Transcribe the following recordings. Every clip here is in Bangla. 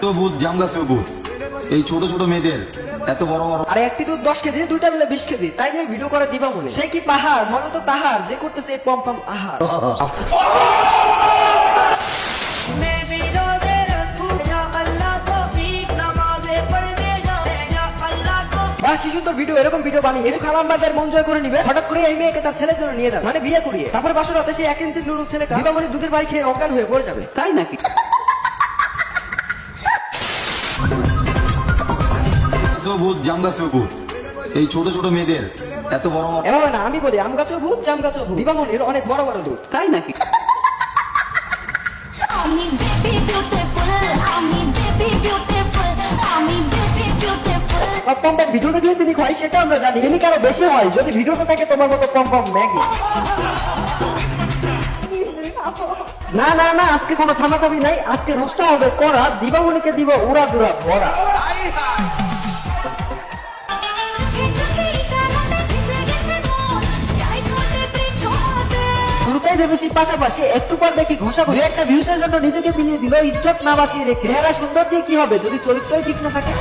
তো ভূত জামগাছে ভূত এই ছোট ছোট মেয়েদের এত বড় বড় আরে একটি দুধ 10 কেজি, দুইটা মিলে 20 কেজি, তাই নিয়ে ভিডিও করে দিবা মনে। সে কি পাহাড়, মজা তো তাহার, যে করতেছে এই পম পম আহার। বাহ, কি সুন্দর ভিডিও। এরকম ভিডিও বানিয়ে কিছু খালাম্বাদের মন জয় করে নিবে, হঠাৎ করে এই মেয়েকে তার ছেলের জন্য নিয়ে যাবে, মানে বিয়ে করিয়ে। তারপর বাসর রাতে সেই 1 ইঞ্চি নুডলস ছেলেটা দিবামণি দুধের বাড়ি খেয়ে অজ্ঞান হয়ে পড়ে যাবে। তাই নাকি? ভূত জামগাছে ভূত এই ছোট ছোট মেয়েদের এত বড় বড় এভাবে না, আমি বলি আম গাছও ভূত, জাম গাছও ভূত। দিবামণির অনেক বড় বড় দুধ। তাই নাকি? আমি বেবি বিউটিফুল, আমি বেবি বিউটিফুল, আমি বেবি বিউটিফুল। পম পম ভিডিওটা দিয়ে যদি হয় সেটা আমরা জানি, এলি কারো বেশি হয় যদি ভিডিওটা থাকে তোমার মতো পম পম ম্যাগি। না না না, আজকে কোনো থামাথামি নাই, আজকে রোস্টটা হবে করা, দিবামণিকে দিব উড়া দুরা ভরা। শুরুতেই ভেবেছি পাশাপাশি, একটু পর দেখি ঘোষাঘুষি। একটা ভিউসের জন্য নিজেকে বিনিয়ে দিল, ইজ্জত না বাঁচিয়ে রেখে। চেহারা সুন্দর দিয়ে কি হবে যদি চরিত্রই ঠিক না থাকে?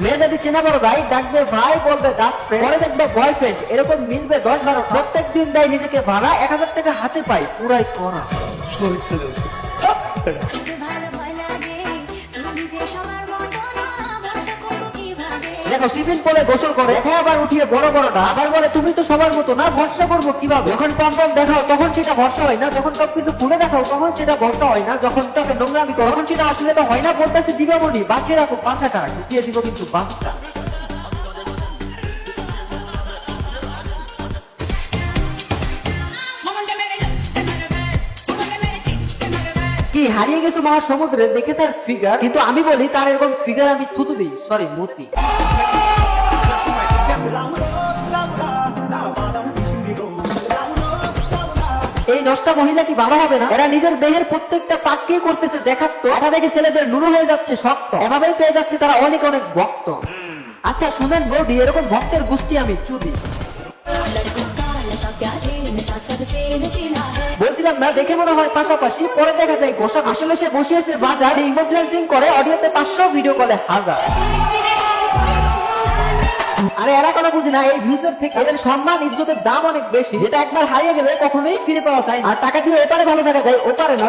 মেয়ে যদি চেনা বড় ভাই ডাকবে ভাই, বলবে জাস্ট ফ্রেন্ড, পরে দেখবে বয়ফ্রেন্ড, এরকম মিলবে 10-12। প্রত্যেক দিন দেয় নিজেকে ভাড়া, 1000 টাকা হাতে পাই, পুরাই করা। দেখো সিভিল পরে গোসল করে, এখন আবার উঠিয়ে বড় বড়টা, আবার বলে তুমি তো সবার মতো না, ভরসা করবো কিভাবে? যখন পম পম দেখাও তখন সেটা ভরসা হয় না, যখন সবকিছু খুলে দেখাও তখন সেটা ভরসা হয় না, যখন তাকে নোংরামি করো তখন সেটা আসলে তো হয় না। বলতেছে দিবামণি বাঁচিয়ে রাখো পাছাটা, ঢুকিয়ে দিব কিন্তু বাচ্চা। কি হারিয়ে গেছো মহাসমুদ্রে, দেখে তার ফিগার, কিন্তু আমি বলি তার এরকম ফিগার আমি থুতু দিই, সরি মতি। এই নষ্টা মহিলা কি ভালো হবে না? এরা নিজের দেহের প্রত্যেকটা পাককে করতেছে দেখাতো, এটা দেখে ছেলেদের নুরু হয়ে যাচ্ছে শক্ত, এভাবেই পেয়ে যাচ্ছে তারা অনেক অনেক ভক্ত। আচ্ছা শুনেন বৌদি, এরকম ভক্তের গোষ্ঠী আমি চুদি। বলছিলাম না, দেখে মনে হয় পাশাপাশি, পরে দেখা যায় গোসা। আসলে সে বসিয়েছে বাজার, সে ইনফ্লুয়েন্সিং করে, অডিওতে 500, ভিডিও কলে 1000। আরে এরা কোনো বুঝে না, এই ভিউসের থেকে এদের সম্মান ইজ্জতের দাম অনেক বেশি, যেটা একবার হারিয়ে গেলে কখনোই ফিরে পাওয়া যায় না। আর টাকা দিয়ে এপারে ভালো থাকা যায়, ওপারে না।